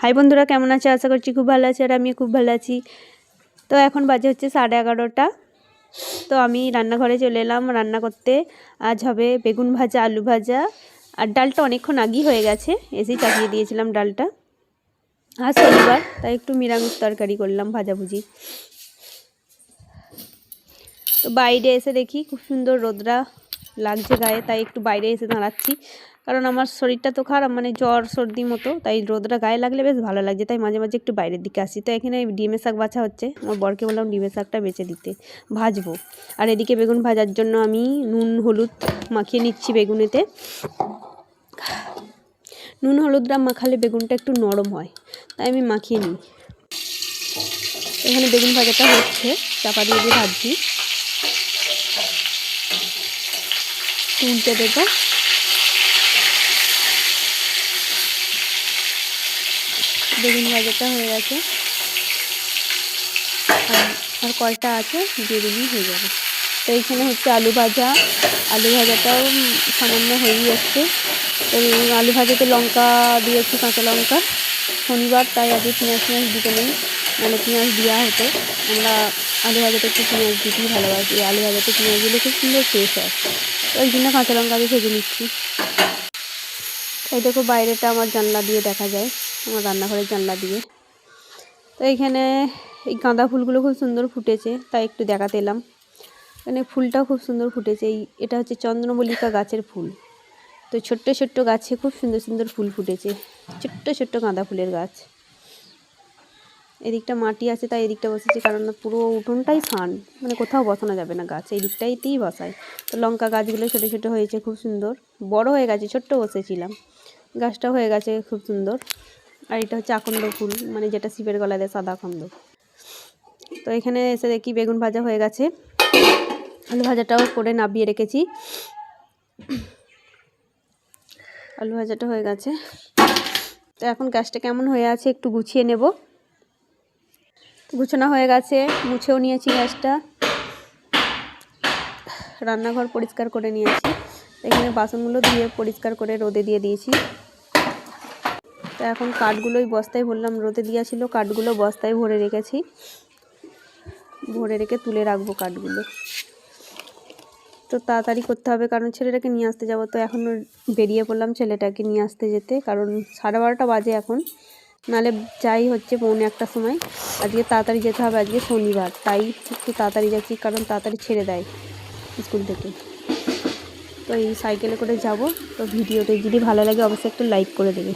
High বন্ধুরা, কেমন আছে? আশা করছি খুব ভালো আছে, আর আমিও খুব ভালো আছি। তো এখন বাজে হচ্ছে 11:30। তো আমি রান্নাঘরে চলে এলাম রান্না করতে। আজ হবে বেগুন ভাজা, আলু ভাজা, আর ডালটা অনেকক্ষণ আগেই হয়ে গেছে, এসেই চাপিয়ে দিয়েছিলাম ডালটা। আজ শনিবার, তাই একটু নিরামিষ তরকারি করলাম, ভাজাভুজি। তো বাইরে এসে দেখি খুব সুন্দর রোদরা লাগছে গায়ে, তাই একটু বাইরে এসে দাঁড়াচ্ছি। কারণ আমার শরীরটা তো খারাপ, মানে জ্বর সর্দি মতো, তাই রোদরা গায়ে লাগলে বেশ ভালো লাগছে, তাই মাঝে মাঝে একটু বাইরের দিকে আসি। তো এখানে ডিমের শাক বাছা হচ্ছে, আমার বরকে বললাম ডিমের শাকটা বেছে দিতে, ভাজবো। আর এদিকে বেগুন ভাজার জন্য আমি নুন হলুদ মাখিয়ে নিচ্ছি বেগুনেতে। নুন হলুদটা মাখালে বেগুনটা একটু নরম হয়, তাই আমি মাখিয়ে নিই। এখানে বেগুন ভাজাটা হচ্ছে, চাপা দিয়ে দিয়ে ভাজছি, উল্টে দেবো। বেগুন ভাজাটা হয়ে গেছে, আর কয়টা আছে দিয়ে দিলেই হয়ে যাবে। তো এইখানে হচ্ছে আলু ভাজাটাও সামান্য হয়েই যাচ্ছে। তো আলু ভাজাতে লঙ্কা দিয়েছি, কাঁচা লঙ্কা। শনিবার, তাই আজকে পেঁয়াজ দিতে নেই, মানে পেঁয়াজ দেওয়া হতো। আমরা আলু ভাজাতে একটু পেঁয়াজ দিতেই ভালোবাসি, আলু ভাজাতে পেঁয়াজ দিলে খুব সুন্দর টেস্ট হয়, তো ওই জন্য কাঁচা লঙ্কা দিয়ে ভেজে নিচ্ছি। এই দেখো বাইরেটা আমার জানলা দিয়ে দেখা যায়, আমার রান্নাঘরের জানলা দিয়ে। তো এইখানে এই গাঁদা ফুলগুলো খুব সুন্দর ফুটেছে, তাই একটু দেখাতে এলাম। এখানে ফুলটাও খুব সুন্দর ফুটেছে, এটা হচ্ছে চন্দ্রমল্লিকা গাছের ফুল। তো ছোট্ট ছোট্ট গাছে খুব সুন্দর সুন্দর ফুল ফুটেছে, ছোট্ট ছোট্ট গাঁদা ফুলের গাছ। এদিকটা মাটি আছে, তাই এদিকটা বসেছি, কারণ পুরো উঠোনটাই ছান, মানে কোথাও বসানো যাবে না গাছ, এই দিকটাইতেই বসায়। তো লঙ্কা গাছগুলো ছোটো ছোটো হয়েছে, খুব সুন্দর বড় হয়ে গেছে, ছোট্ট বসেছিলাম, গাছটা হয়ে গেছে খুব সুন্দর। আর এটা হচ্ছে আকন্দ ফুল, মানে যেটা শিবের গলায় দেয়, সাদা আকন্দ। তো এখানে এসে দেখি বেগুন ভাজা হয়ে গেছে, আলু ভাজাটাও করে নাবিয়ে রেখেছি। আলু ভাজাটা হয়ে গেছে, তো এখন গ্যাসটা কেমন হয়ে আছে একটু গুছিয়ে নেব। গুছানো হয়ে গেছে, মুছেও নিয়েছি গ্যাসটা, রান্নাঘর পরিষ্কার করে নিয়েছি। এখানে বাসনগুলো ধুয়ে পরিষ্কার করে রোদে দিয়ে দিয়েছি। তো এখন কাঠগুলোই বস্তায় ভরলাম, রোদে দেওয়া ছিল, কাঠগুলো বস্তায় ভরে রেখেছি, ভরে রেখে তুলে রাখবো কাঠগুলো। তো তাড়াতাড়ি করতে হবে, কারণ ছেলেটাকে নিয়ে আসতে যাবো। তো এখন বেরিয়ে পড়লাম ছেলেটাকে নিয়ে আসতে যেতে, কারণ 12:30 বাজে এখন, নালে যাই হচ্ছে 1:45 সময়। আজকে তাড়াতাড়ি যেতে হবে, আজকে শনিবার, তাই একটু তাড়াতাড়ি যাচ্ছি, কারণ তাড়াতাড়ি ছেড়ে দেয় স্কুল থেকে। তো এই সাইকেলে করে যাব। তো ভিডিওটা যদি ভালো লাগে অবশ্যই একটু লাইক করে দেবে।